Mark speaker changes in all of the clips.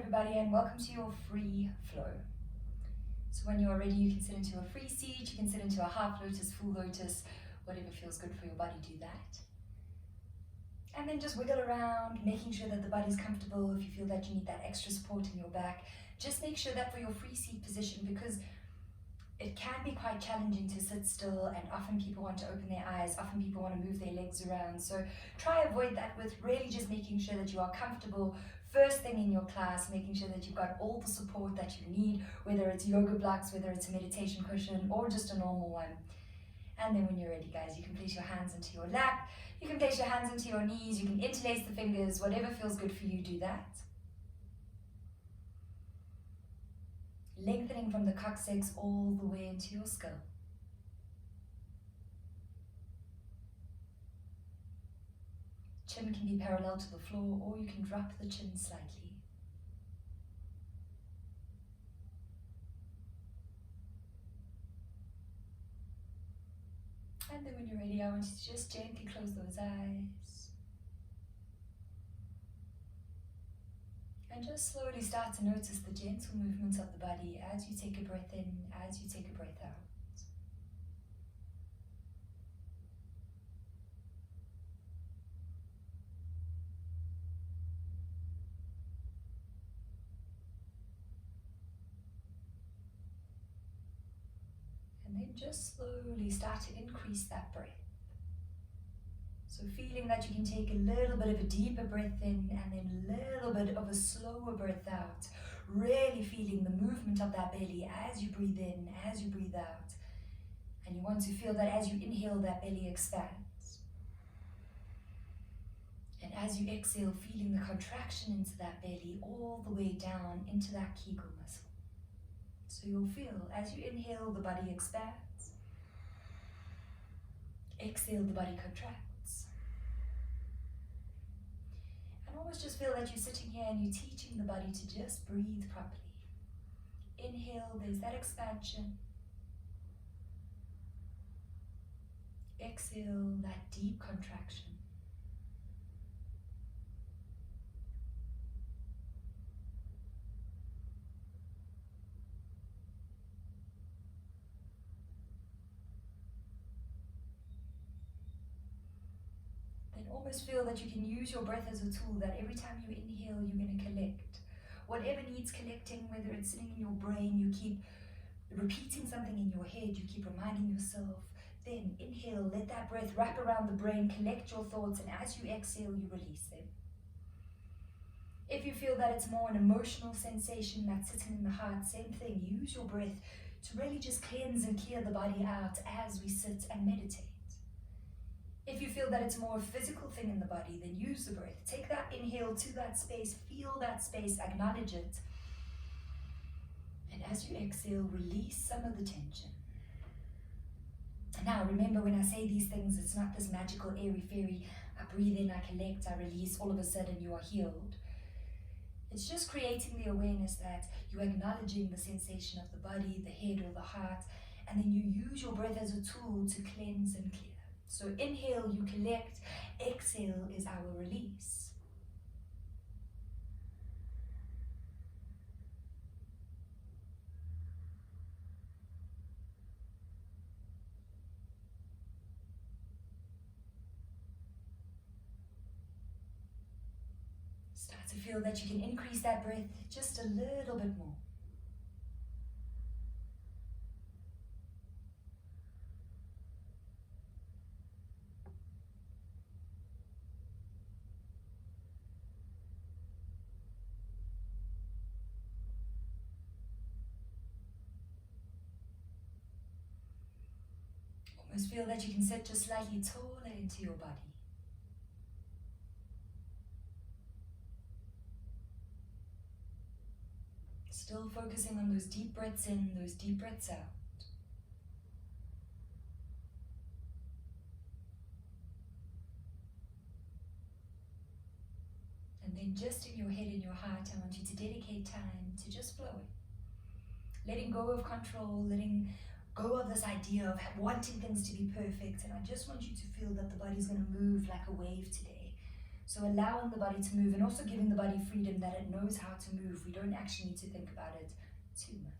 Speaker 1: everybody, and welcome to your free flow. So when you're ready, you can sit into a free seat, you can sit into a half lotus, full lotus, whatever feels good for your body, do that. And then just wiggle around, making sure that the body's comfortable. If you feel that you need that extra support in your back, just make sure that for your free seat position, because it can be quite challenging to sit still, and often people want to open their eyes, often people want to move their legs around. So try avoid that with really just making sure that you are comfortable first thing in your class, making sure that you've got all the support that you need, whether it's yoga blocks, whether it's a meditation cushion, or just a normal one. And then when you're ready, guys, you can place your hands into your lap, you can place your hands into your knees, you can interlace the fingers, whatever feels good for you, do that. Lengthening from the coccyx all the way into your skull. Chin can be parallel to the floor, or you can drop the chin slightly. And then when you're ready, I want you to just gently close those eyes. And just slowly start to notice the gentle movements of the body as you take a breath in, as you take a breath out. And then just slowly start to increase that breath. So feeling that you can take a little bit of a deeper breath in and then a little bit of a slower breath out. Really feeling the movement of that belly as you breathe in, as you breathe out. And you want to feel that as you inhale, that belly expands. And as you exhale, feeling the contraction into that belly all the way down into that Kegel muscle. So you'll feel as you inhale, the body expands. Exhale, the body contracts. Almost just feel that you're sitting here and you're teaching the body to just breathe properly. Inhale, there's that expansion. Exhale, that deep contraction. Almost feel that you can use your breath as a tool, that every time you inhale, you're going to collect. Whatever needs collecting, whether it's sitting in your brain, you keep repeating something in your head, you keep reminding yourself, then inhale, let that breath wrap around the brain, collect your thoughts, and as you exhale, you release them. If you feel that it's more an emotional sensation that's sitting in the heart, same thing, use your breath to really just cleanse and clear the body out as we sit and meditate. If you feel that it's more a physical thing in the body, then use the breath. Take that inhale to that space, feel that space, acknowledge it. And as you exhale, release some of the tension. Now, remember when I say these things, it's not this magical airy-fairy, I breathe in, I collect, I release, all of a sudden you are healed. It's just creating the awareness that you're acknowledging the sensation of the body, the head or the heart, and then you use your breath as a tool to cleanse and clear. So inhale, you collect, exhale is our release. Start to feel that you can increase that breath just a little bit more. Almost feel that you can sit just slightly taller into your body. Still focusing on those deep breaths in, those deep breaths out. And then just in your head and your heart, I want you to dedicate time to just flowing. Letting go of control, letting go of this idea of wanting things to be perfect. And I just want you to feel that the body's going to move like a wave today. So allowing the body to move and also giving the body freedom that it knows how to move. We don't actually need to think about it too much.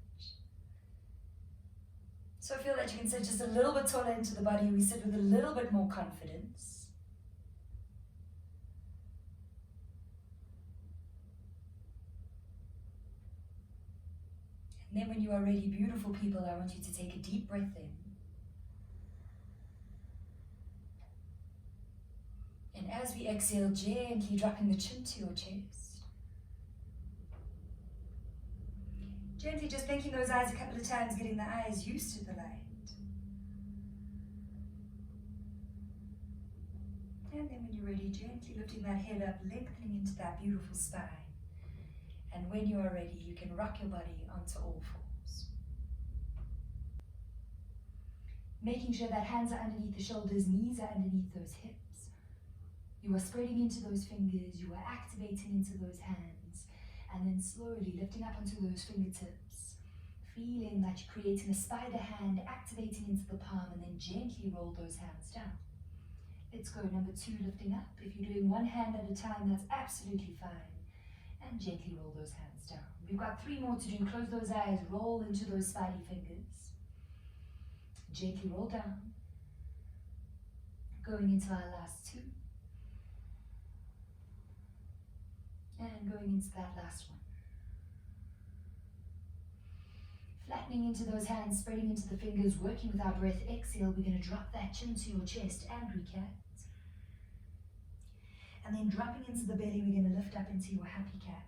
Speaker 1: So I feel that you can sit just a little bit taller into the body. We sit with a little bit more confidence. And then when you are ready, beautiful people, I want you to take a deep breath in. And as we exhale, gently dropping the chin to your chest. Gently just blinking those eyes a couple of times, getting the eyes used to the light. And then when you're ready, gently lifting that head up, lengthening into that beautiful spine. And when you are ready, you can rock your body onto all fours. Making sure that hands are underneath the shoulders, knees are underneath those hips. You are spreading into those fingers, you are activating into those hands, and then slowly lifting up onto those fingertips, feeling that you're creating a spider hand, activating into the palm, and then gently roll those hands down. Let's go, number 2, lifting up. If you're doing one hand at a time, that's absolutely fine. And gently roll those hands down. We've got 3 more to do. Close those eyes, roll into those spidey fingers. Gently roll down. Going into our last 2. And going into that last one. Flattening into those hands, spreading into the fingers, working with our breath. Exhale, we're going to drop that chin to your chest, angry cat. And then dropping into the belly, we're going to lift up into your happy cat.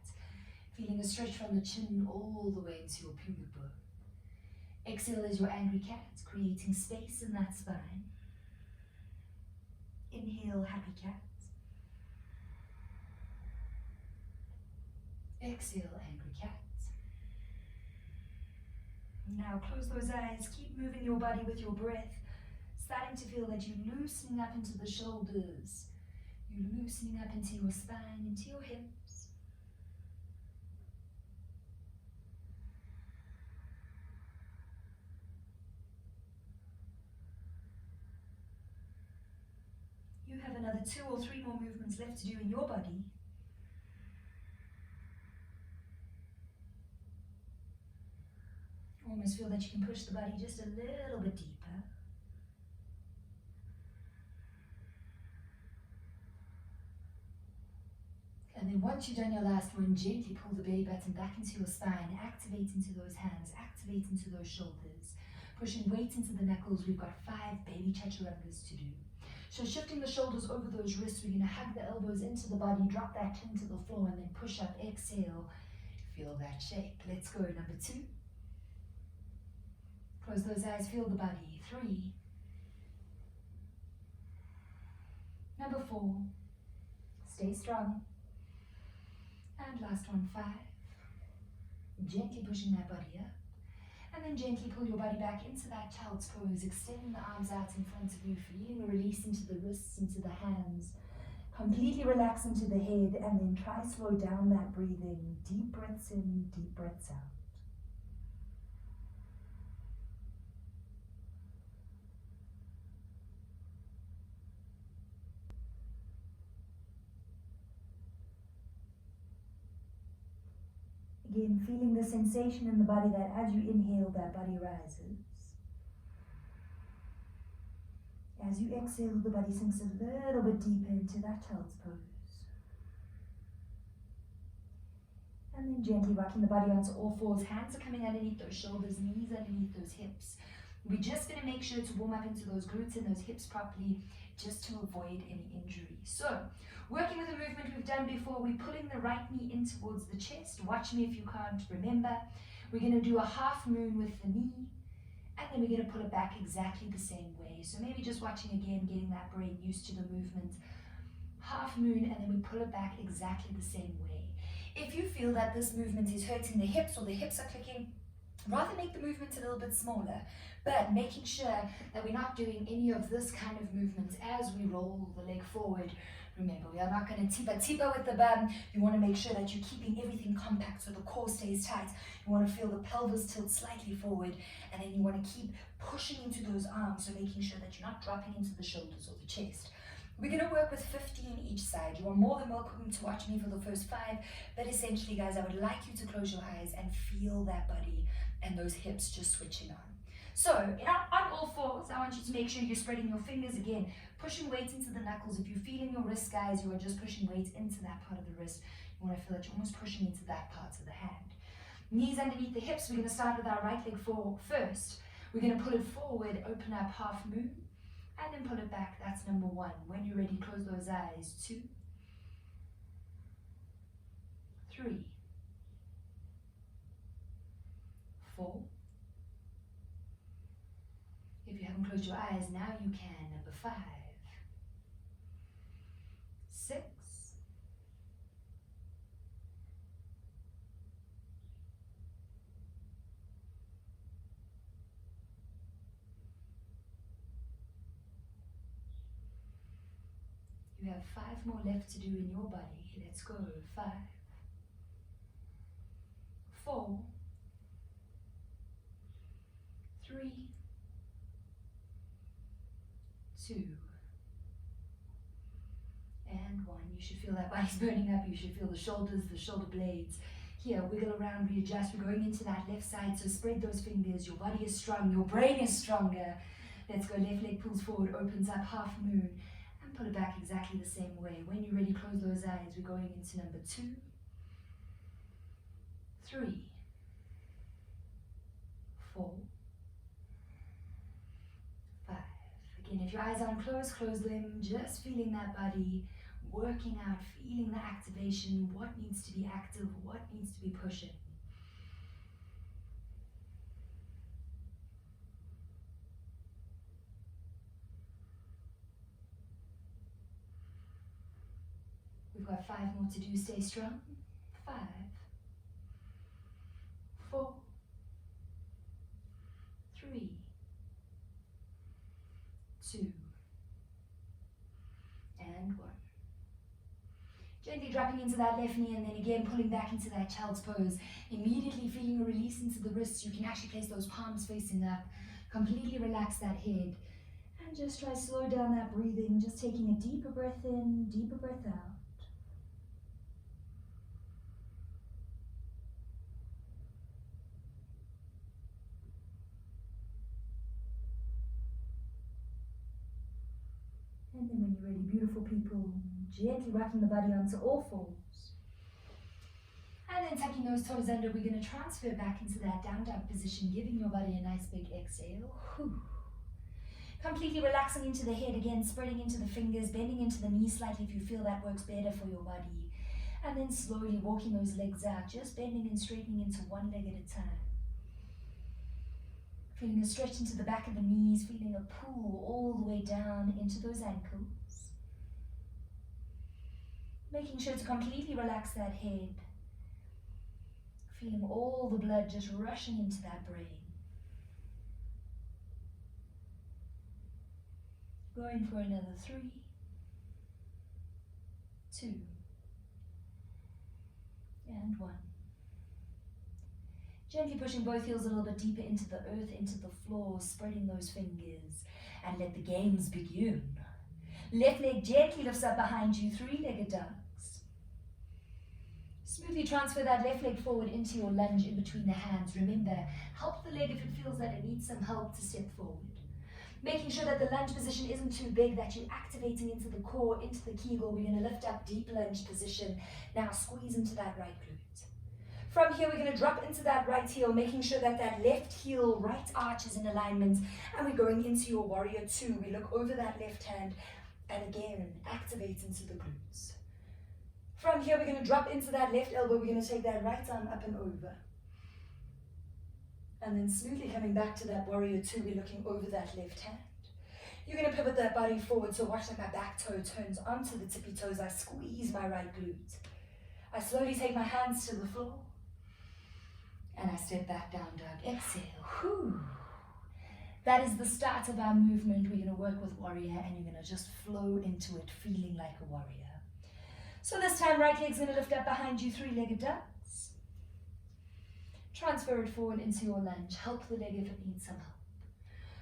Speaker 1: Feeling a stretch from the chin all the way into your pubic bone. Exhale as your angry cat, creating space in that spine. Inhale, happy cat. Exhale, angry cat. Now close those eyes, keep moving your body with your breath, starting to feel that you're loosening up into the shoulders, you're loosening up into your spine, into your hips. You have another 2 or 3 more movements left to do in your body. Almost feel that you can push the body just a little bit deeper. And then once you've done your last one, gently pull the belly button back into your spine, activate into those hands, activate into those shoulders, pushing weight into the knuckles. We've got 5 baby chaturangas to do. So shifting the shoulders over those wrists, we're going to hug the elbows into the body, drop that chin to the floor, and then push up, exhale. Feel that shake. Let's go, number 2. Close those eyes, feel the body. 3. Number 4. Stay strong. And last one, 5. Gently pushing that body up. And then gently pull your body back into that child's pose, extending the arms out in front of you, feeling a release into the wrists, into the hands. Completely relax into the head, and then try slow down that breathing. Deep breaths in, deep breaths out. Again, feeling the sensation in the body that as you inhale, that body rises. As you exhale, the body sinks a little bit deeper into that child's pose. And then gently rocking the body onto all fours. Hands are coming underneath those shoulders, knees underneath those hips. We're just going to make sure to warm up into those glutes and those hips properly, just to avoid any injury. So, working with a movement we've done before, we're pulling the right knee in towards the chest. Watch me if you can't remember. We're going to do a half moon with the knee, and then we're going to pull it back exactly the same way. So maybe just watching again, getting that brain used to the movement. Half moon, and then we pull it back exactly the same way. If you feel that this movement is hurting the hips or the hips are clicking, rather make the movement a little bit smaller, but making sure that we're not doing any of this kind of movement as we roll the leg forward. Remember, we are not going to tipa with the bum. You want to make sure that you're keeping everything compact so the core stays tight. You want to feel the pelvis tilt slightly forward, and then you want to keep pushing into those arms, so making sure that you're not dropping into the shoulders or the chest. We're going to work with 15 each side. You are more than welcome to watch me for the first 5, but essentially, guys, I would like you to close your eyes and feel that body and those hips just switching on. So, on all fours, I want you to make sure you're spreading your fingers again, pushing weight into the knuckles. If you're feeling your wrist, guys, you are just pushing weight into that part of the wrist. You want to feel that you're almost pushing into that part of the hand. Knees underneath the hips. We're going to start with our right leg first. We're going to pull it forward, open up half moon, and then pull it back. That's number 1. When you're ready, close those eyes. 2, 3, 4. If you haven't closed your eyes, now you can. Number 5, 6, 5 more left to do in your body. Let's go. 5, 4, 3, 2, and 1. You should feel that body's burning up. You should feel the shoulders, the shoulder blades. Here, wiggle around, readjust. We're going into that left side, so spread those fingers. Your body is strong. Your brain is stronger. Let's go. Left leg pulls forward, opens up half moon, and put it back exactly the same way. When you're ready, close those eyes. We're going into number 2, 3, 4, 5. Again, if your eyes aren't closed, close them. Just feeling that body, working out, feeling the activation, what needs to be active, what needs to be pushing. We've got 5 more to do. Stay strong. 5, 4, 3, 2, and 1. Gently dropping into that left knee and then again pulling back into that child's pose. Immediately feeling a release into the wrists. You can actually place those palms facing up. Completely relax that head. And just try to slow down that breathing. Just taking a deeper breath in, deeper breath out. And then when you're ready, beautiful people, gently rocking the body onto all fours. And then tucking those toes under, we're going to transfer back into that down dog position, giving your body a nice big exhale. Whew. Completely relaxing into the head again, spreading into the fingers, bending into the knees slightly if you feel that works better for your body. And then slowly walking those legs out, just bending and straightening into one leg at a time. Feeling a stretch into the back of the knees, feeling a pull all the way down into those ankles. Making sure to completely relax that head. Feeling all the blood just rushing into that brain. Going for another 3, 2, and 1. Gently pushing both heels a little bit deeper into the earth, into the floor, spreading those fingers, and let the games begin. Left leg gently lifts up behind you, 3-legged ducks. Smoothly transfer that left leg forward into your lunge in between the hands. Remember, help the leg if it feels that it needs some help to step forward. Making sure that the lunge position isn't too big, that you're activating into the core, into the Kegel. We're going to lift up, deep lunge position. Now squeeze into that right glute. From here, we're going to drop into that right heel, making sure that that left heel, right arch is in alignment. And we're going into your warrior 2. We look over that left hand and again, activate into the glutes. From here, we're going to drop into that left elbow. We're going to take that right arm up and over. And then smoothly coming back to that warrior 2, we're looking over that left hand. You're going to pivot that body forward, so watch like my back toe turns onto the tippy toes. I squeeze my right glute. I slowly take my hands to the floor. And I step back down dog. Exhale. Whew. That is the start of our movement. We're going to work with warrior and you're going to just flow into it, feeling like a warrior. So this time, right leg's going to lift up behind you, 3-legged ducks. Transfer it forward into your lunge. Help the leg if it needs some help.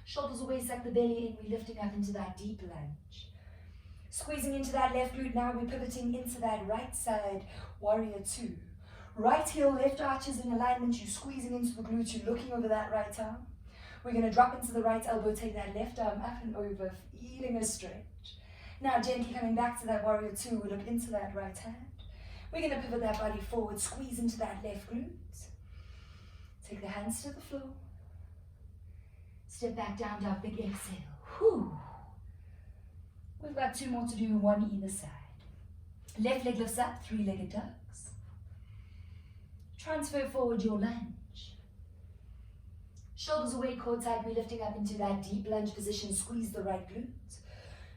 Speaker 1: Shoulders away, suck the belly in. We're lifting up into that deep lunge. Squeezing into that left glute now, we're pivoting into that right side, warrior two. Right heel, left arches in alignment, you're squeezing into the glute, you're looking over that right arm. We're going to drop into the right elbow, take that left arm up and over, feeling a stretch. Now gently coming back to that warrior two, we look into that right hand. We're going to pivot that body forward, squeeze into that left glute. Take the hands to the floor. Step back down, dog, big exhale. Whew. We've got two more to do, one either side. Left leg lifts up, three-legged ducks. Transfer forward your lunge. Shoulders away, core tight, we're lifting up into that deep lunge position, squeeze the right glute.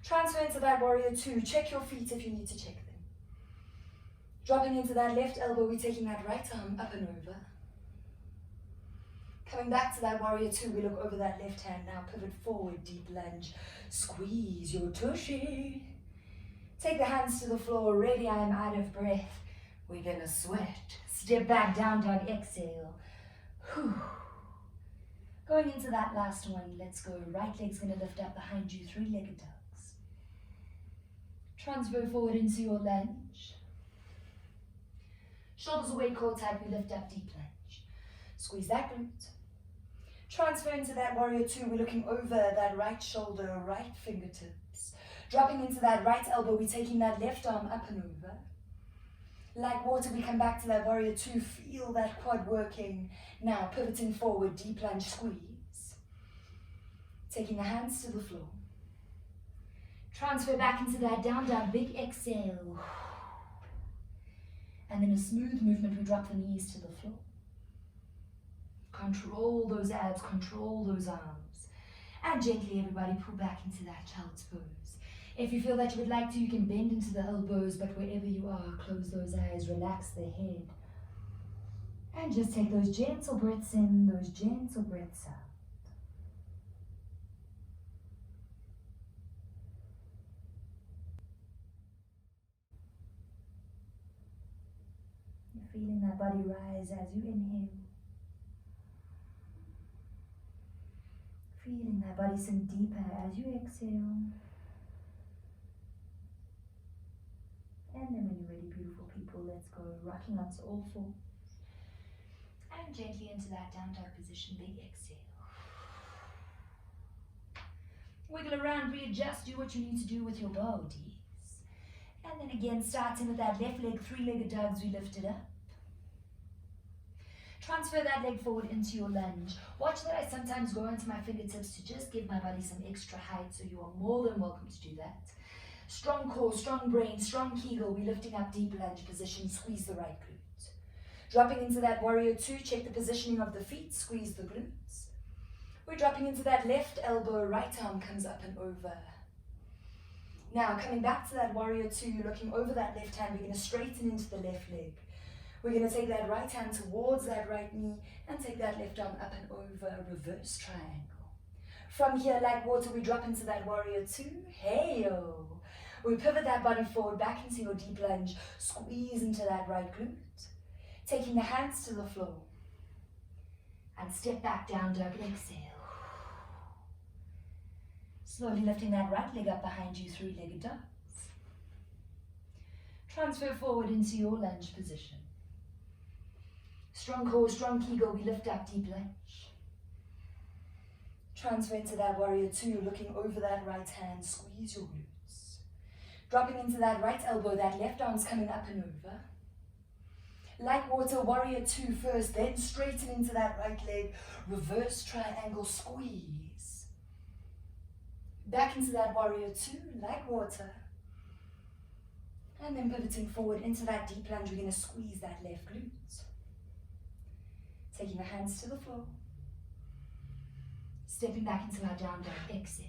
Speaker 1: Transfer into that warrior two, check your feet if you need to check them. Dropping into that left elbow, we're taking that right arm up and over. Coming back to that warrior two, we look over that left hand now, pivot forward, deep lunge. Squeeze your tushy. Take the hands to the floor, ready, I'm out of breath. We're gonna sweat. Step back, down dog, exhale. Whew. Going into that last one, let's go. Right leg's gonna lift up behind you, three-legged ducks. Transfer forward into your lunge. Shoulders away, core tight, we lift up, deep lunge. Squeeze that glute. Transfer into that warrior two, we're looking over that right shoulder, right fingertips. Dropping into that right elbow, we're taking that left arm up and over. Like water, we come back to that warrior two, feel that quad working. Now pivoting forward, deep lunge, squeeze. Taking the hands to the floor. Transfer back into that down dog, big exhale. And then a smooth movement, we drop the knees to the floor. Control those abs, control those arms. And gently, everybody, pull back into that child's pose. If you feel that you would like to, you can bend into the elbows, but wherever you are, close those eyes, relax the head. And just take those gentle breaths in, those gentle breaths out. You're feeling that body rise as you inhale. Feeling that body sink deeper as you exhale. And then when you're ready, beautiful people, let's go rocking onto all fours. And gently into that down dog position, big exhale. Wiggle around, readjust, do what you need to do with your bodies. And then again, starting with that left leg, three-legged dogs, we lift it up. Transfer that leg forward into your lunge. Watch that I sometimes go onto my fingertips to just give my body some extra height, so you are more than welcome to do that. Strong core, strong brain, strong kegel. We're lifting up, deep lunge position, squeeze the right glute. Dropping into that warrior two, check the positioning of the feet, squeeze the glutes. We're dropping into that left elbow, right arm comes up and over. Now coming back to that warrior two, you're looking over that left hand, we're going to straighten into the left leg. We're going to take that right hand towards that right knee and take that left arm up and over, reverse triangle. From here, like water, we drop into that warrior two, hey-o. We pivot that body forward, back into your deep lunge, squeeze into that right glute. Taking the hands to the floor. And step back, down dog, exhale. Slowly lifting that right leg up behind you, three-legged ducks. Transfer forward into your lunge position. Strong core, strong kegel, we lift up, deep lunge. Transfer into that warrior two, looking over that right hand, squeeze your glutes. Dropping into that right elbow, that left arm's coming up and over. Like water, warrior two first, then straighten into that right leg, reverse triangle, squeeze. Back into that warrior two, like water. And then pivoting forward into that deep lunge, we're going to squeeze that left glute. Taking the hands to the floor. Stepping back into our down dog, exhale.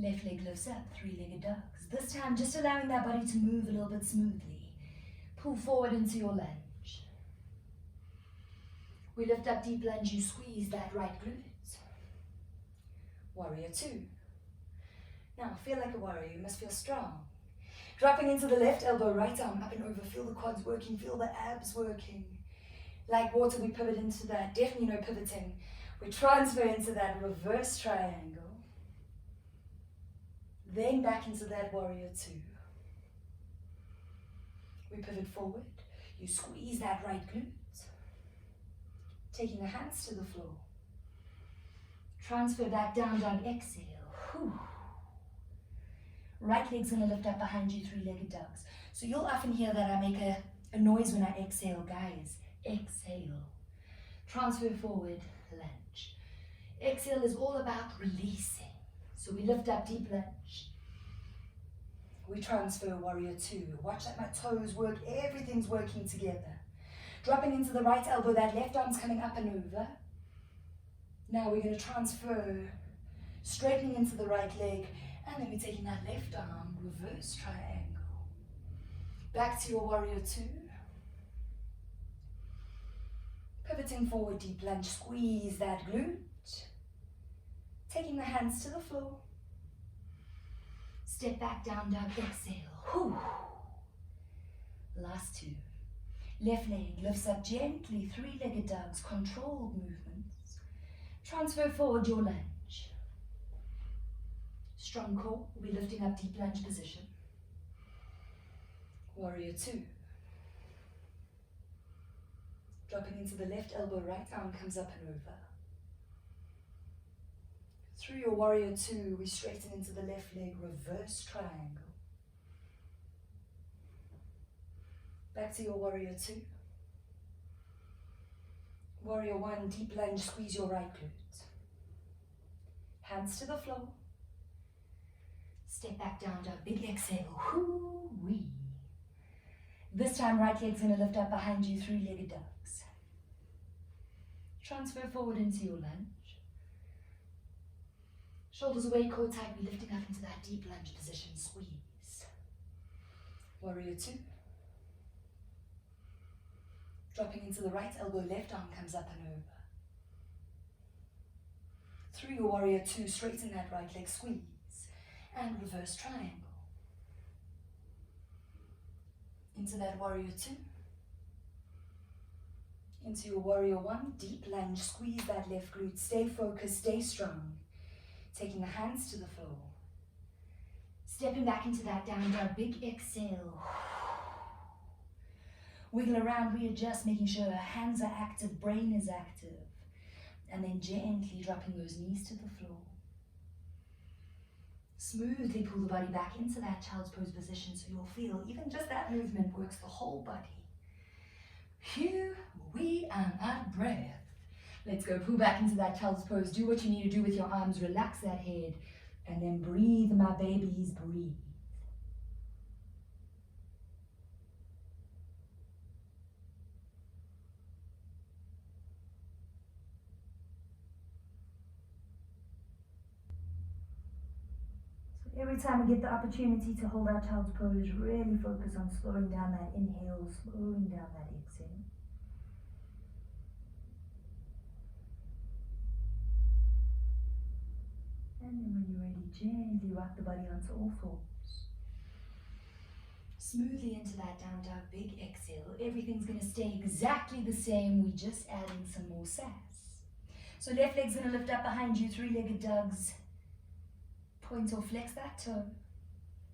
Speaker 1: Left leg lifts up, three-legged ducks. This time, just allowing that body to move a little bit smoothly. Pull forward into your lunge. We lift up, deep lunge, you squeeze that right glute. Warrior two. Now, feel like a warrior, you must feel strong. Dropping into the left elbow, right arm up and over. Feel the quads working, feel the abs working. Like water, we pivot into that. Definitely no pivoting. We transfer into that reverse triangle. Then back into that warrior two. We pivot forward. You squeeze that right glute. Taking the hands to the floor. Transfer back down dog, exhale. Whew. Right leg's gonna lift up behind you, three-legged dogs. So you'll often hear that I make a noise when I exhale, guys. Exhale. Transfer forward, lunge. Exhale is all about releasing. So we lift up, deep lunge. We transfer, warrior two. Watch that my toes work, everything's working together. Dropping into the right elbow, that left arm's coming up and over. Now we're gonna transfer, straightening into the right leg, and then we're taking that left arm, reverse triangle. Back to your warrior two. Pivoting forward, deep lunge, squeeze that glute. Taking the hands to the floor. Step back, down dog, exhale. Whew. Last two. Left leg lifts up gently, three-legged dogs, controlled movements. Transfer forward your lunge. Strong core, we'll be lifting up, deep lunge position. Warrior two. Dropping into the left elbow, right arm comes up and over. Through your warrior two, we straighten into the left leg, reverse triangle. Back to your warrior two. Warrior one, deep lunge, squeeze your right glute. Hands to the floor. Step back, down dog, big exhale. Whoo-wee. This time, right leg's gonna lift up behind you, three-legged dogs. Transfer forward into your lunge. Shoulders away, core tight, we're lifting up into that deep lunge position, squeeze. Warrior two. Dropping into the right elbow, left arm comes up and over. Through your warrior two, straighten that right leg, squeeze. And reverse triangle. Into that warrior two. Into your warrior one, deep lunge, squeeze that left glute, stay focused, stay strong. Taking the hands to the floor. Stepping back into that down dog, big exhale. Wiggle around, readjust, making sure our hands are active, brain is active. And then gently dropping those knees to the floor. Smoothly pull the body back into that child's pose position so you'll feel even just that movement works the whole body. Here we are, out breath. Let's go, pull back into that child's pose. Do what you need to do with your arms, relax that head, and then breathe, my babies, breathe. So every time we get the opportunity to hold our child's pose, really focus on slowing down that inhale, slowing down that exhale. And then when you're ready, gently rock the body onto all fours. Smoothly into that down dog, big exhale. Everything's gonna stay exactly the same. We're just adding some more sass. So left leg's gonna lift up behind you, three-legged dogs. Point or flex that toe.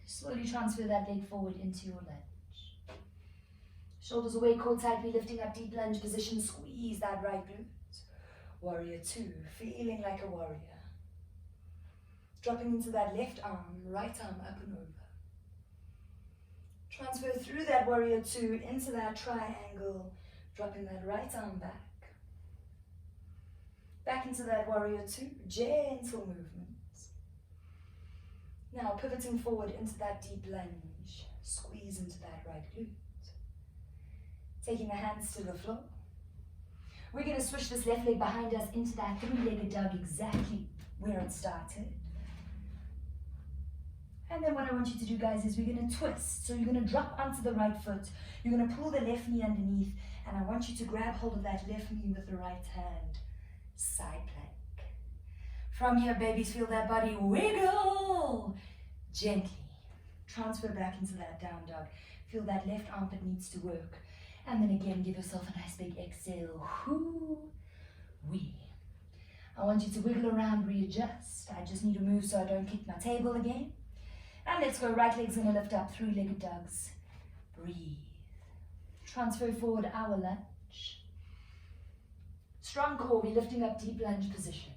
Speaker 1: Slowly transfer that leg forward into your lunge. Shoulders away, core tightly lifting up, deep lunge position. Squeeze that right glute. Warrior two, feeling like a warrior. Dropping into that left arm, right arm up and over. Transfer through that warrior two into that triangle, dropping that right arm back. Back into that warrior two, gentle movements. Now pivoting forward into that deep lunge, squeeze into that right glute. Taking the hands to the floor. We're going to switch this left leg behind us into that three-legged dog exactly where it started. And then what I want you to do, guys, is we're going to twist. So you're going to drop onto the right foot. You're going to pull the left knee underneath. And I want you to grab hold of that left knee with the right hand. Side plank. From here, babies, feel that body wiggle. Gently. Transfer back into that down dog. Feel that left armpit needs to work. And then again, give yourself a nice big exhale. Whoo-wee. I want you to wiggle around, readjust. I just need to move so I don't kick my table again. let's go. Right leg's gonna lift up, three-legged dogs. Breathe. Transfer forward, our lunge. Strong core, we're lifting up, deep lunge position.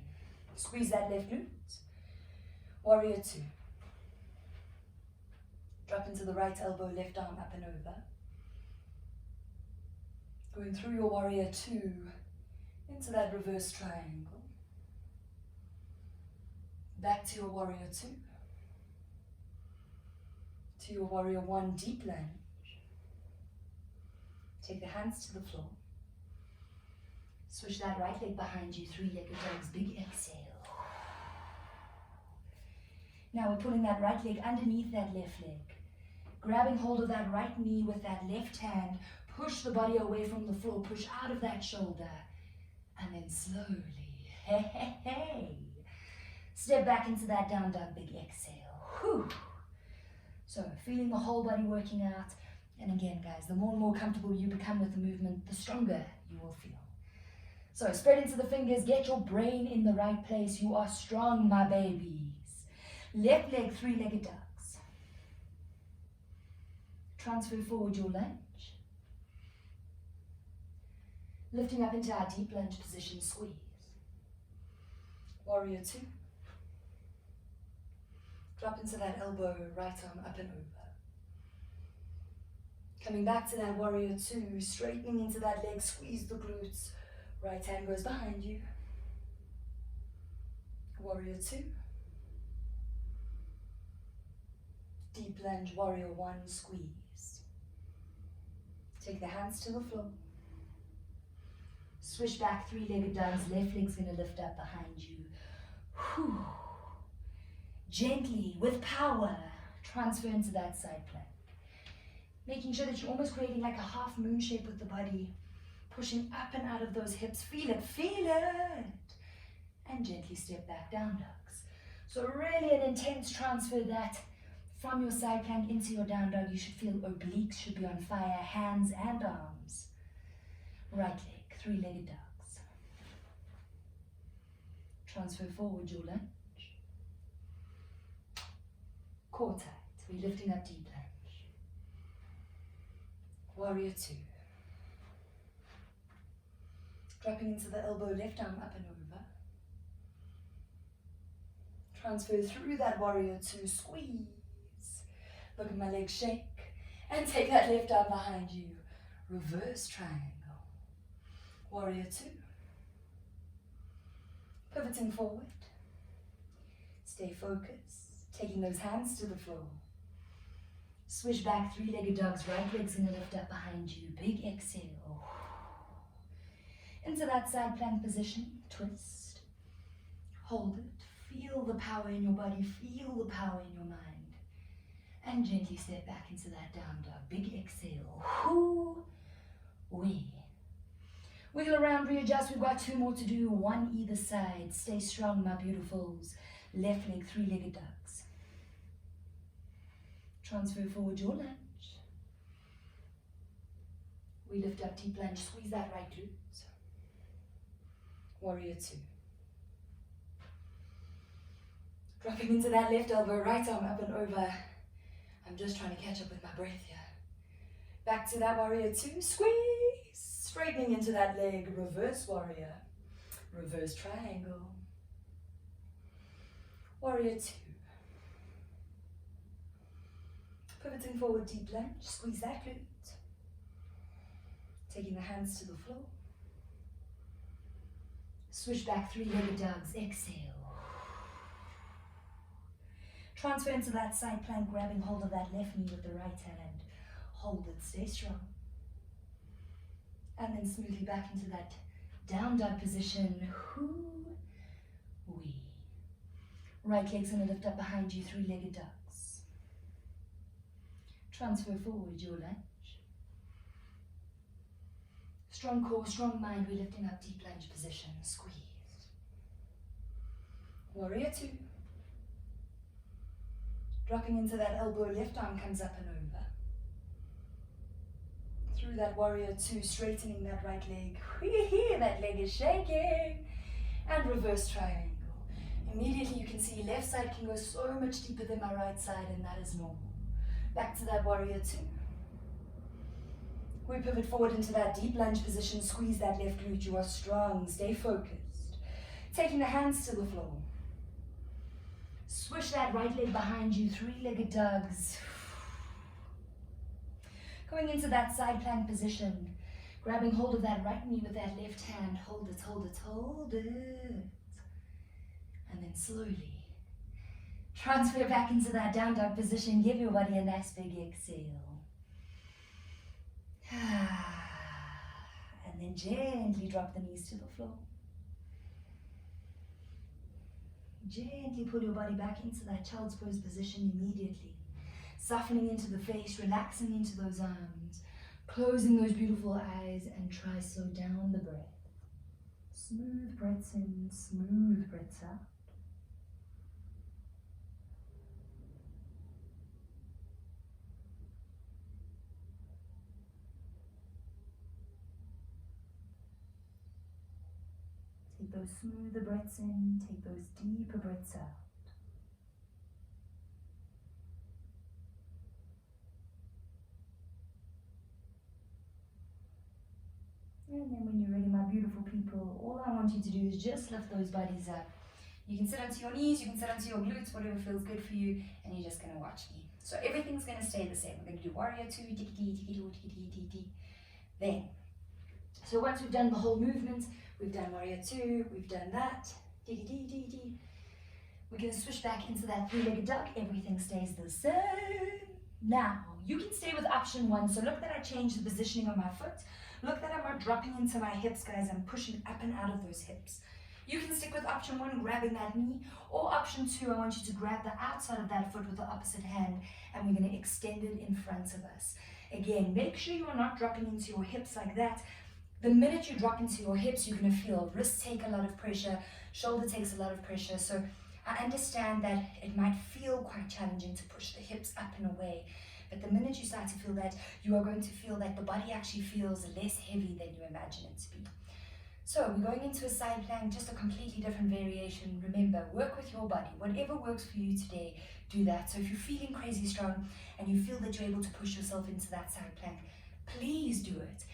Speaker 1: Squeeze that left glute. Warrior two. Drop into the right elbow, left arm up and over. Going through your warrior two into that reverse triangle. Back to your warrior two. To your warrior one, deep lunge. Take the hands to the floor. Switch that right leg behind you, three-legged dogs, big exhale. Now we're pulling that right leg underneath that left leg. Grabbing hold of that right knee with that left hand. Push the body away from the floor, push out of that shoulder. And then slowly, hey. Step back into that down dog, big exhale. Whew. So feeling the whole body working out. And again, guys, the more and more comfortable you become with the movement, the stronger you will feel. So spread into the fingers, get your brain in the right place. You are strong, my babies. Left leg, three-legged dogs. Transfer forward your lunge. Lifting up into our deep lunge position, squeeze. Warrior two. Drop into that elbow, right arm up and over. Coming back to that warrior two, straightening into that leg, squeeze the glutes. Right hand goes behind you. Warrior two. Deep lunge, warrior one, squeeze. Take the hands to the floor. Swish back, three-legged dogs. Left leg's gonna lift up behind you. Whew. Gently, with power, transfer into that side plank. Making sure that you're almost creating like a half moon shape with the body. Pushing up and out of those hips. Feel it, feel it. And gently step back, down dogs. So really an intense transfer that from your side plank into your down dog. You should feel obliques should be on fire, hands and arms. Right leg, three-legged dogs. Transfer forward your lunge. Core tight, we're lifting up deep lunge. Warrior two. Dropping into the elbow, left arm up and over. Transfer through that warrior two, squeeze. Look at my legs shake. And take that left arm behind you. Reverse triangle. Warrior two. Pivoting forward. Stay focused. Taking those hands to the floor. Swish back, three-legged dogs. Right leg's gonna lift up behind you. Big exhale. Into that side plank position, twist, hold it, feel the power in your body, feel the power in your mind, and gently step back into that down dog, big exhale, whoo-wee. Wiggle around, readjust, we've got two more to do, one either side, stay strong, my beautifuls, left leg, three-legged dogs. Transfer forward your lunge. We lift up, deep lunge, squeeze that right glute. Warrior two. Dropping into that left elbow, right arm up and over. I'm just trying to catch up with my breath here. Back to that warrior two, squeeze. Straightening into that leg, reverse warrior. Reverse triangle. Warrior two. Pivoting forward, deep lunge, squeeze that glute. Taking the hands to the floor. Switch back, three-legged dogs, exhale. Transfer into that side plank, grabbing hold of that left knee with the right hand. Hold it, stay strong. And then smoothly back into that down dog position. Whoo-wee. Right leg's gonna lift up behind you, three-legged dogs. Transfer forward your lunge. Strong core, strong mind, we're lifting up deep lunge position, squeeze. Warrior two. Dropping into that elbow, left arm comes up and over. Through that warrior two, straightening that right leg. That leg is shaking. And reverse triangle. Immediately you can see left side can go so much deeper than my right side, and that is normal. Back to that warrior two. We pivot forward into that deep lunge position, squeeze that left glute, you are strong, stay focused. Taking the hands to the floor. Swish that right leg behind you, three-legged dogs. Going into that side plank position, grabbing hold of that right knee with that left hand, hold it, hold it, hold it. And then slowly transfer back into that down dog position, give your body a nice big exhale. And then gently drop the knees to the floor. Gently pull your body back into that child's pose position immediately. Softening into the face, relaxing into those arms, closing those beautiful eyes, and try slow down the breath. Smooth breaths in, smooth breaths out. Take those smoother breaths in, take those deeper breaths out. And then when you're ready, my beautiful people, all I want you to do is just lift those bodies up. You can sit onto your knees, you can sit onto your glutes, whatever feels good for you, and you're just going to watch me. So everything's going to stay the same. We're going to do warrior two, tiki-tiki. Then, so once we've done the whole movement, we've done warrior two, we've done that, tiki-tiki. We're going to switch back into that three-legged dog. Everything stays the same. Now, you can stay with option one. So look that I changed the positioning of my foot. Look that I'm not dropping into my hips, guys. I'm pushing up and out of those hips. You can stick with option one, grabbing that knee, or option two, I want you to grab the outside of that foot with the opposite hand, and we're going to extend it in front of us. Again, make sure you are not dropping into your hips like that. The minute you drop into your hips, you're going to feel wrists take a lot of pressure, shoulder takes a lot of pressure. So I understand that it might feel quite challenging to push the hips up and away. But the minute you start to feel that, you are going to feel that the body actually feels less heavy than you imagine it to be. So we're going into a side plank, just a completely different variation. Remember, work with your body. Whatever works for you today, do that. So if you're feeling crazy strong and you feel that you're able to push yourself into that side plank, please do it.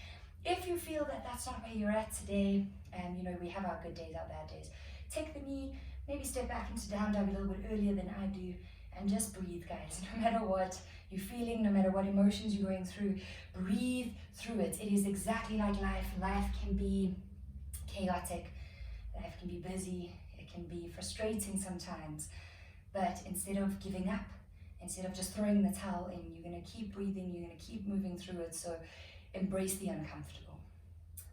Speaker 1: If you feel that that's not where you're at today, and you know, we have our good days, our bad days, take the knee, maybe step back into down dog a little bit earlier than I do, and just breathe, guys. No matter what you're feeling, no matter what emotions you're going through, breathe through it. It is exactly like life. Life can be chaotic, life can be busy, it can be frustrating sometimes, but instead of giving up, instead of just throwing the towel in, you're going to keep breathing, you're going to keep moving through it. So embrace the uncomfortable.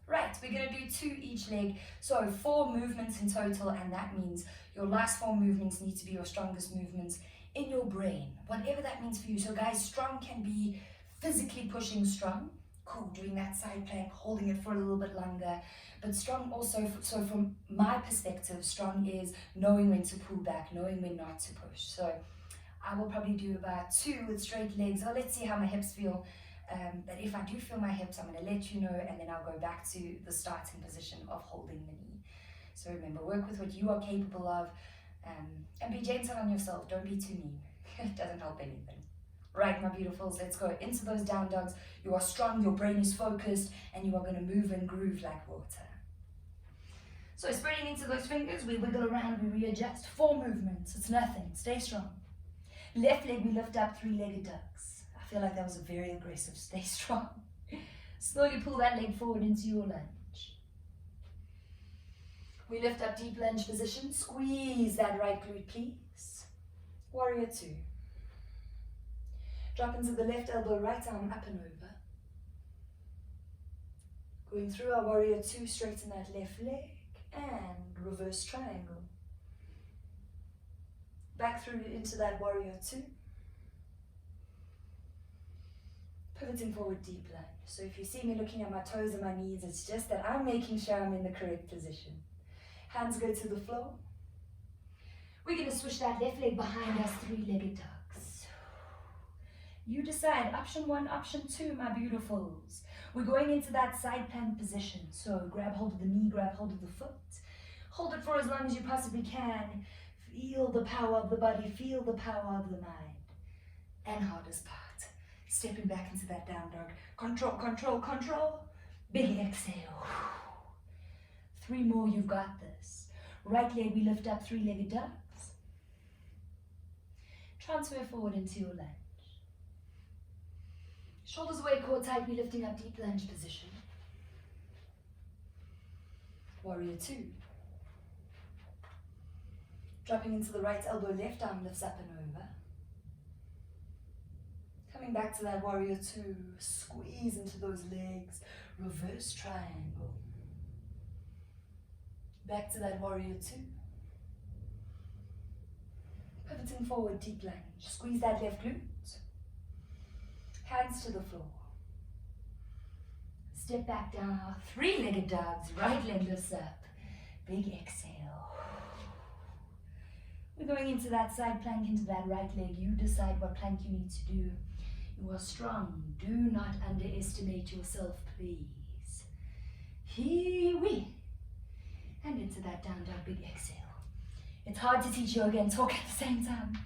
Speaker 1: Right, we're going to do 2 each leg, so 4 movements in total, and that means your last 4 movements need to be your strongest movements in your brain, whatever that means for you. So guys, strong can be physically pushing strong, cool, doing that side plank, holding it for a little bit longer, but strong also, so from my perspective, strong is knowing when to pull back, knowing when not to push. So I will probably do about 2 with straight legs. Oh, let's see how my hips feel. But if I do feel my hips, I'm going to let you know, and then I'll go back to the starting position of holding the knee. So remember, work with what you are capable of, and be gentle on yourself. Don't be too mean. It doesn't help anything. Right, my beautifuls, let's go into those down dogs. You are strong, your brain is focused, and you are going to move and groove like water. So spreading into those fingers, we wiggle around, we readjust. 4 movements, it's nothing, stay strong. Left leg, we lift up, 3-legged ducks. I feel like that was a very aggressive, stay strong. Slowly pull that leg forward into your lunge. We lift up, deep lunge position, squeeze that right glute, please. Warrior 2. Drop into the left elbow, right arm up and over. Going through our warrior 2, straighten that left leg and reverse triangle. Back through into that warrior 2. Pivoting forward, deep lunge. So if you see me looking at my toes and my knees, it's just that I'm making sure I'm in the correct position. Hands go to the floor. We're going to switch that left leg behind us, 3-legged ducks. You decide, option 1, option 2, my beautifuls. We're going into that side plank position. So grab hold of the knee, grab hold of the foot. Hold it for as long as you possibly can. Feel the power of the body, feel the power of the mind. And hardest part, stepping back into that down dog. Control, control, control. Big exhale. 3 more, you've got this. Right leg, we lift up, 3-legged ducks. Transfer forward into your lunge. Shoulders away, core tight, we're lifting up, deep lunge position. Warrior 2. Dropping into the right elbow, left arm lifts up and over. Coming back to that warrior 2, squeeze into those legs, reverse triangle. Back to that warrior 2. Pivoting forward, deep lunge. Squeeze that left glute. Hands to the floor. Step back down, 3-legged dogs, right leg lifts up. Big exhale. We're going into that side plank, into that right leg. You decide what plank you need to do. You are strong. Do not underestimate yourself, please. Here we. And into that down dog, big exhale. It's hard to teach yoga and talk at the same time.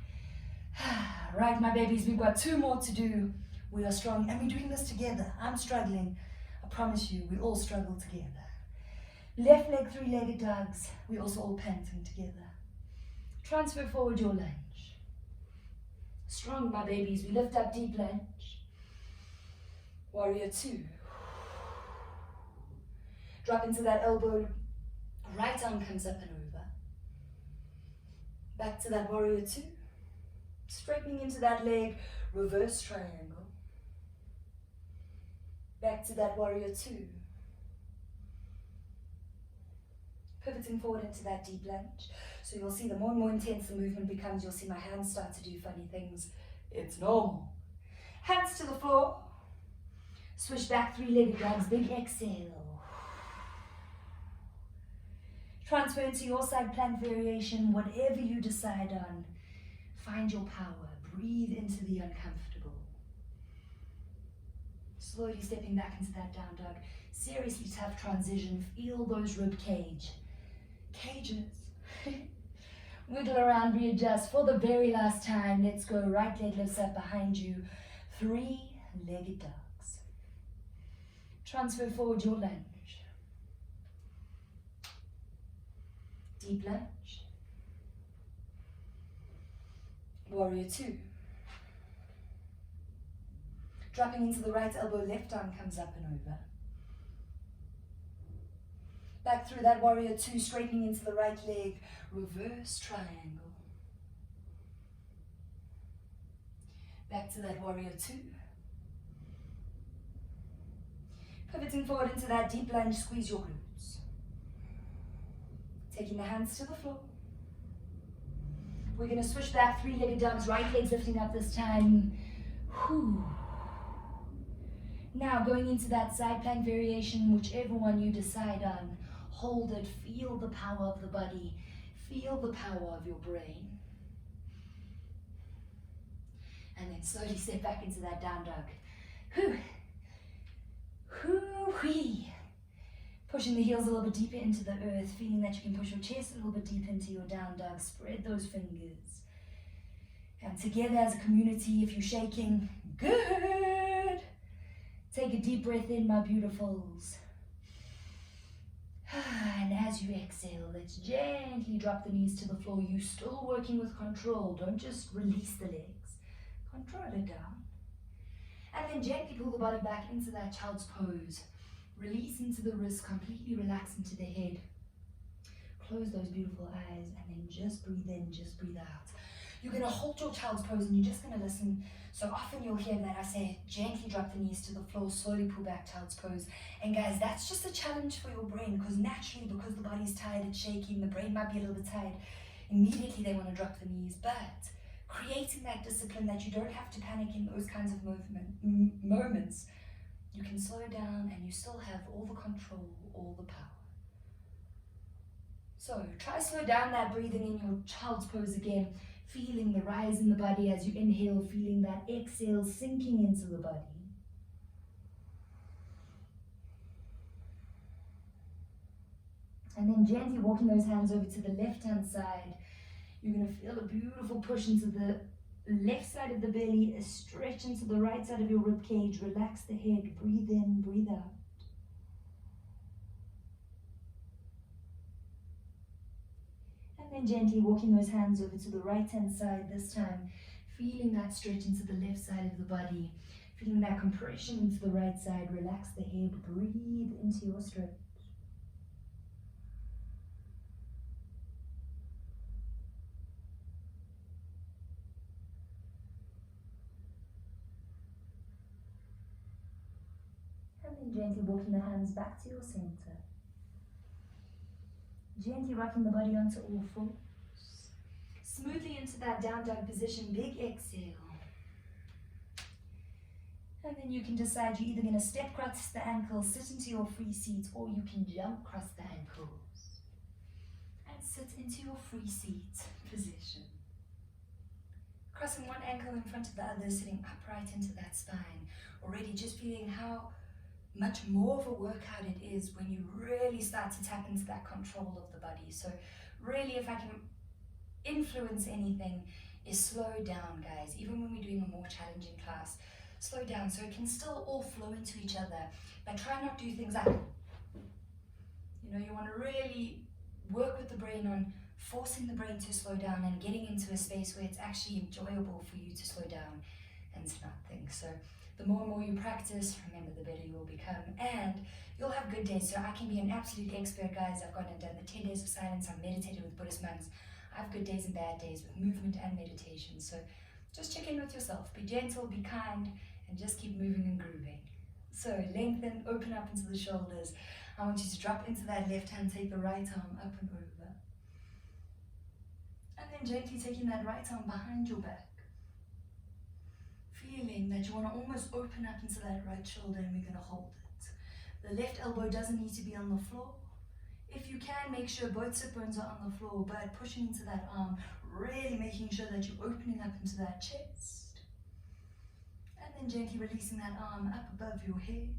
Speaker 1: Right, my babies, we've got 2 more to do. We are strong and we're doing this together. I'm struggling. I promise you, we all struggle together. Left leg, 3-legged dogs. We're also all panting together. Transfer forward your lunge. Strong, my babies. We lift up, deep lunge. Warrior 2. Drop into that elbow. Right arm comes up and over. Back to that warrior 2. Straightening into that leg. Reverse triangle. Back to that warrior 2. Pivoting forward into that deep lunge. So you'll see the more and more intense the movement becomes, you'll see my hands start to do funny things. It's normal. Hands to the floor. Swish back, 3-legged dogs, big exhale. Transfer into your side plank variation, whatever you decide on. Find your power. Breathe into the uncomfortable. Slowly stepping back into that down dog. Seriously tough transition. Feel those rib cages. Wiggle around, readjust. For the very last time, let's go. Right leg lifts up behind you. 3-legged dogs. Transfer forward your lunge. Deep lunge. Warrior 2. Dropping into the right elbow, left arm comes up and over. Back through that warrior 2, straightening into the right leg, reverse triangle. Back to that warrior 2. Pivoting forward into that deep lunge, squeeze your glutes. Taking the hands to the floor. We're going to switch back, 3-legged dogs, right legs lifting up this time. Whew. Now going into that side plank variation, whichever one you decide on. Hold it, feel the power of the body, feel the power of your brain. And then slowly step back into that down dog. Whew. Whoo-wee. Pushing the heels a little bit deeper into the earth, feeling that you can push your chest a little bit deeper into your down dog. Spread those fingers. And together as a community, if you're shaking, good. Take a deep breath in, my beautifuls. And as you exhale, let's gently drop the knees to the floor. You're still working with control. Don't just release the legs. Control it down. And then gently pull the body back into that child's pose. Release into the wrists, completely relax into the head. Close those beautiful eyes and then just breathe in, just breathe out. You're going to hold your child's pose and you're just going to listen. So often you'll hear that I say, gently drop the knees to the floor, slowly pull back, child's pose. And guys, that's just a challenge for your brain because naturally, because the body's tired, it's shaking, the brain might be a little bit tired. Immediately they want to drop the knees, but creating that discipline that you don't have to panic in those kinds of moments, you can slow down and you still have all the control, all the power. So try slow down that breathing in your child's pose again. Feeling the rise in the body as you inhale, feeling that exhale sinking into the body. And then gently walking those hands over to the left-hand side. You're going to feel a beautiful push into the left side of the belly, a stretch into the right side of your rib cage. Relax the head, breathe in, breathe out. And then gently walking those hands over to the right hand side this time, feeling that stretch into the left side of the body, feeling that compression into the right side. Relax the head, breathe into your stretch. And then gently walking the hands back to your center. Gently rocking the body onto all fours. Smoothly into that down dog position, big exhale. And then you can decide you're either going to step across the ankles, sit into your free seat, or you can jump across the ankles and sit into your free seat position. Crossing one ankle in front of the other, sitting upright into that spine. Already just feeling how much more of a workout it is when you really start to tap into that control of the body. So really, if I can influence anything, is slow down, guys. Even when we're doing a more challenging class, slow down so it can still all flow into each other. But try not to do things like, you want to really work with the brain on forcing the brain to slow down and getting into a space where it's actually enjoyable for you to slow down and to not think. So the more and more you practice, remember, the better you will become, and you'll have good days. So I can be an absolute expert, guys. I've gone and done the 10 days of silence. I've meditated with Buddhist monks. I have good days and bad days with movement and meditation. So just check in with yourself. Be gentle, be kind, and just keep moving and grooving. So lengthen, open up into the shoulders. I want you to drop into that left hand, take the right arm up and over. And then gently taking that right arm behind your back. Feeling that you want to almost open up into that right shoulder, and we're going to hold it. The left elbow doesn't need to be on the floor. If you can, make sure both sit bones are on the floor, but pushing into that arm, really making sure that you're opening up into that chest. And then gently releasing that arm up above your head.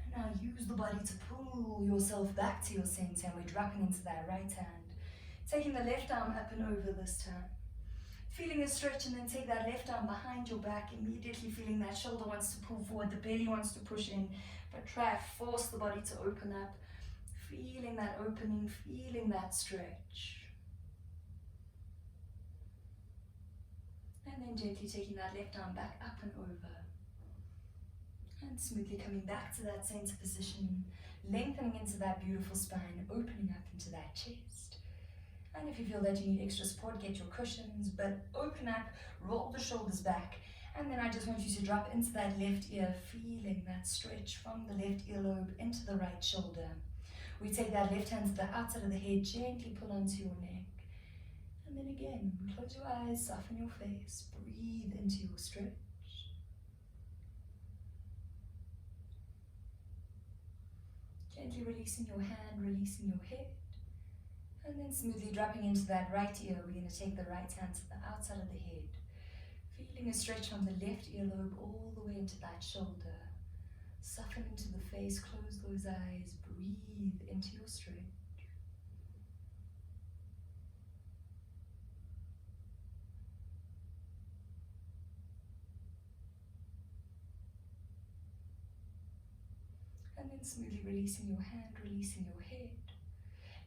Speaker 1: And now use the body to pull yourself back to your center, and we're dropping into that right hand. Taking the left arm up and over this time. Feeling a stretch, and then take that left arm behind your back, immediately feeling that shoulder wants to pull forward, the belly wants to push in, but try to force the body to open up. Feeling that opening, feeling that stretch. And then gently taking that left arm back up and over. And smoothly coming back to that center position, lengthening into that beautiful spine, opening up into that chest. And if you feel that you need extra support, get your cushions, but open up, roll the shoulders back. And then I just want you to drop into that left ear, feeling that stretch from the left earlobe into the right shoulder. We take that left hand to the outside of the head, gently pull onto your neck. And then again, close your eyes, soften your face, breathe into your stretch. Gently releasing your hand, releasing your head. And then smoothly dropping into that right ear, we're going to take the right hand to the outside of the head. Feeling a stretch from the left earlobe all the way into that shoulder. Soften into the face, close those eyes, breathe into your stretch. And then smoothly releasing your hand, releasing your head.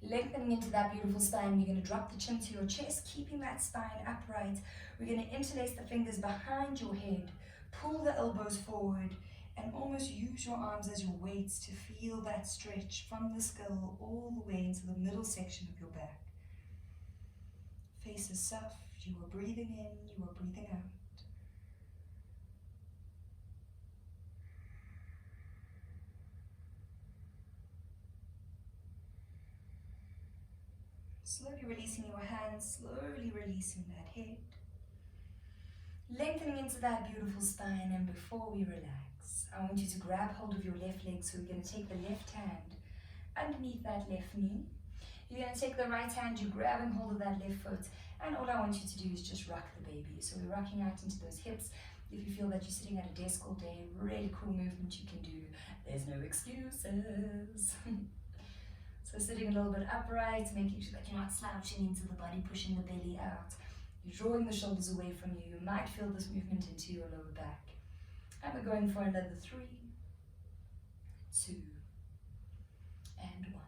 Speaker 1: Lengthening into that beautiful spine, we're going to drop the chin to your chest, keeping that spine upright. We're going to interlace the fingers behind your head, pull the elbows forward, and almost use your arms as your weights to feel that stretch from the skull all the way into the middle section of your back. Face is soft, you are breathing in, you are breathing out. Slowly releasing your hands, slowly releasing that head. Lengthening into that beautiful spine, and before we relax, I want you to grab hold of your left leg. So we're going to take the left hand underneath that left knee. You're going to take the right hand, you're grabbing hold of that left foot, and all I want you to do is just rock the baby. So we're rocking out into those hips. If you feel that you're sitting at a desk all day, really cool movement you can do. There's no excuses. So sitting a little bit upright, making sure that you're not slouching into the body, pushing the belly out. You're drawing the shoulders away from you. You might feel this movement into your lower back. And we're going for another 3, 2, and 1.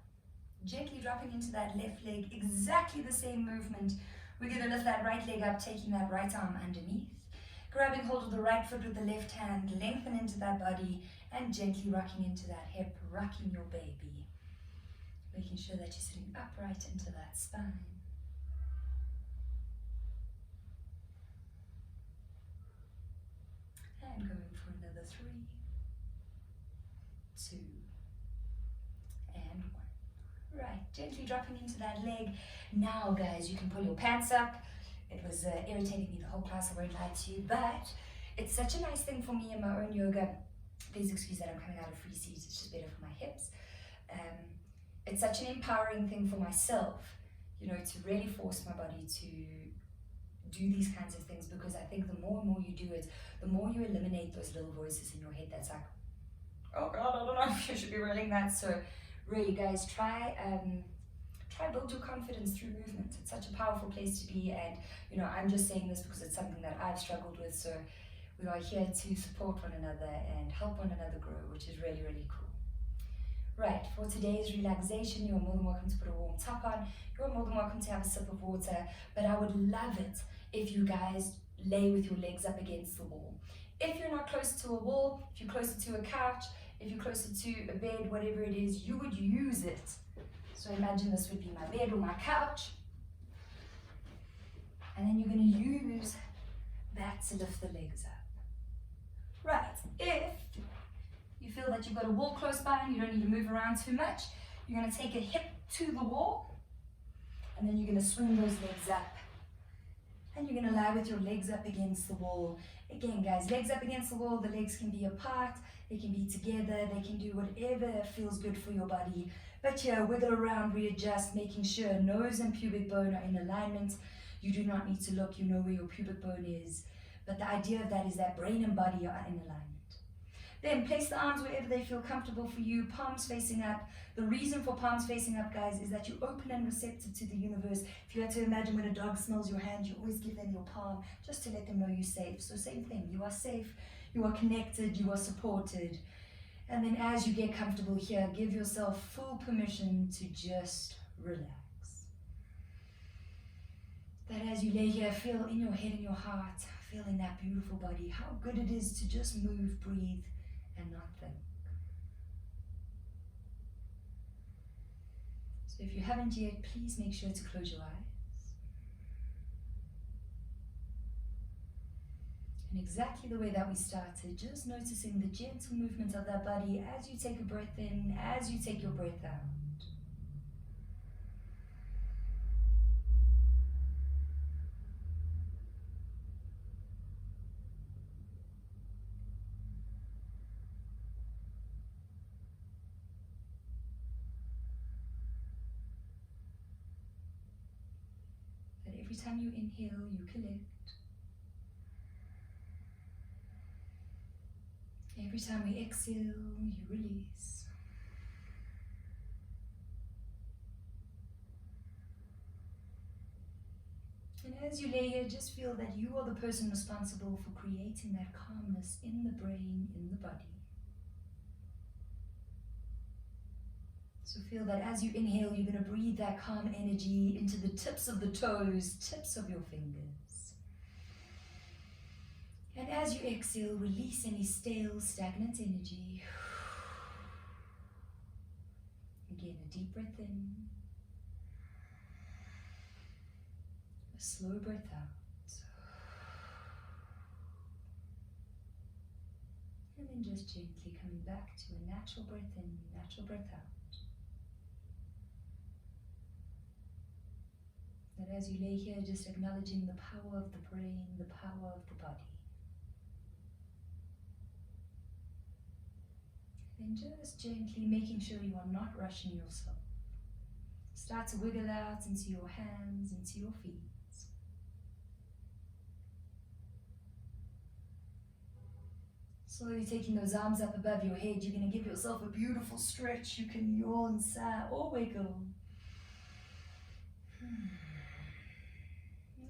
Speaker 1: Gently dropping into that left leg, exactly the same movement. We're going to lift that right leg up, taking that right arm underneath. Grabbing hold of the right foot with the left hand, lengthen into that body, and gently rocking into that hip, rocking your baby. Making sure that you're sitting upright into that spine. And going for another 3, 2, and 1. Right, gently dropping into that leg. Now guys, you can pull your pants up. It was irritating me the whole class, I won't lie to you, but it's such a nice thing for me in my own yoga. Please excuse that I'm coming out of free seats, it's just better for my hips. It's such an empowering thing for myself, you know, to really force my body to do these kinds of things, because I think the more and more you do it, the more you eliminate those little voices in your head that's like, oh God, I don't know if you should be rolling that. So really guys, try build your confidence through movement. It's such a powerful place to be, and you know, I'm just saying this because it's something that I've struggled with. So we are here to support one another and help one another grow, which is really, really cool. Right, for today's relaxation, you're more than welcome to put a warm top on. You're more than welcome to have a sip of water, but I would love it if you guys lay with your legs up against the wall. If you're not close to a wall, if you're closer to a couch, if you're closer to a bed, whatever it is, you would use it. So imagine this would be my bed or my couch. And then you're going to use that to lift the legs up. Right, if you feel that you've got a wall close by and you don't need to move around too much, you're going to take a hip to the wall, and then you're going to swing those legs up. And you're going to lie with your legs up against the wall. Again, guys, legs up against the wall, the legs can be apart, they can be together, they can do whatever feels good for your body. But here, wiggle around, readjust, making sure nose and pubic bone are in alignment. You do not need to look, you know where your pubic bone is. But the idea of that is that brain and body are in alignment. Then place the arms wherever they feel comfortable for you, palms facing up. The reason for palms facing up, guys, is that you're open and receptive to the universe. If you had to imagine when a dog smells your hand, you always give them your palm just to let them know you're safe. So same thing, you are safe, you are connected, you are supported. And then as you get comfortable here, give yourself full permission to just relax. That as you lay here, feel in your head and your heart, feel in that beautiful body, how good it is to just move, breathe, and not think. So if you haven't yet, please make sure to close your eyes. And exactly the way that we started, just noticing the gentle movement of that body as you take a breath in, as you take your breath out. That every time you inhale, you collect. Every time we exhale, you release. And as you lay here, just feel that you are the person responsible for creating that calmness in the brain, in the body. So feel that as you inhale, you're going to breathe that calm energy into the tips of the toes, tips of your fingers. And as you exhale, release any stale, stagnant energy. Again, a deep breath in. A slow breath out. And then just gently coming back to a natural breath in, natural breath out. And as you lay here, just acknowledging the power of the brain, the power of the body. And just gently making sure you are not rushing yourself. Start to wiggle out into your hands, into your feet. Slowly taking those arms up above your head, you're going to give yourself a beautiful stretch. You can yawn, sigh, or wiggle.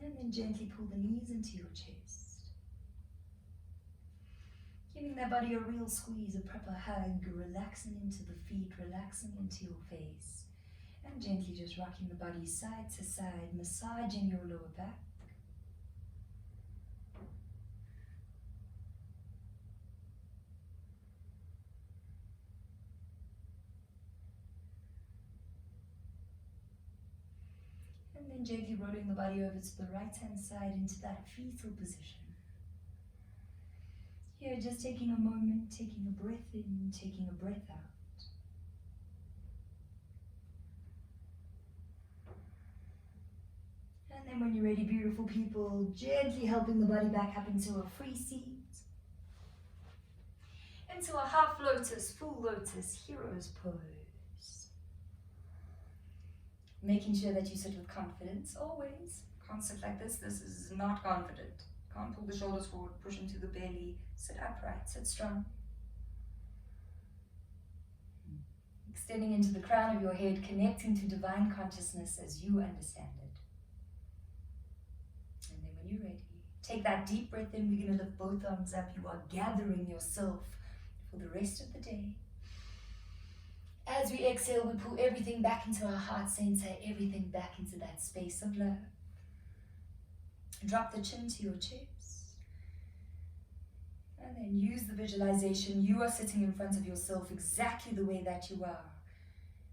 Speaker 1: And then gently pull the knees into your chest. Giving that body a real squeeze, a proper hug, relaxing into the feet, relaxing into your face. And gently just rocking the body side to side, massaging your lower back. And then gently rolling the body over to the right hand side into that fetal position. Here, just taking a moment, taking a breath in, taking a breath out. And then when you're ready, beautiful people, gently helping the body back up into a free seat. Into a half lotus, full lotus, hero's pose. Making sure that you sit with confidence, always. Can't sit like this is not confident. Can't pull the shoulders forward, push into the belly, sit upright, sit strong. Extending into the crown of your head, connecting to divine consciousness as you understand it. And then when you're ready, take that deep breath in. We're going to lift both arms up. You are gathering yourself for the rest of the day. As we exhale, we pull everything back into our heart center, everything back into that space of love. Drop the chin to your chest. And then use the visualization. You are sitting in front of yourself exactly the way that you are.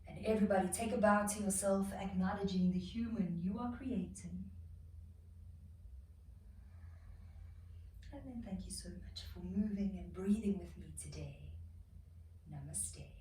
Speaker 1: And everybody, take a bow to yourself, acknowledging the human you are creating. And then thank you so much for moving and breathing with me today. Namaste.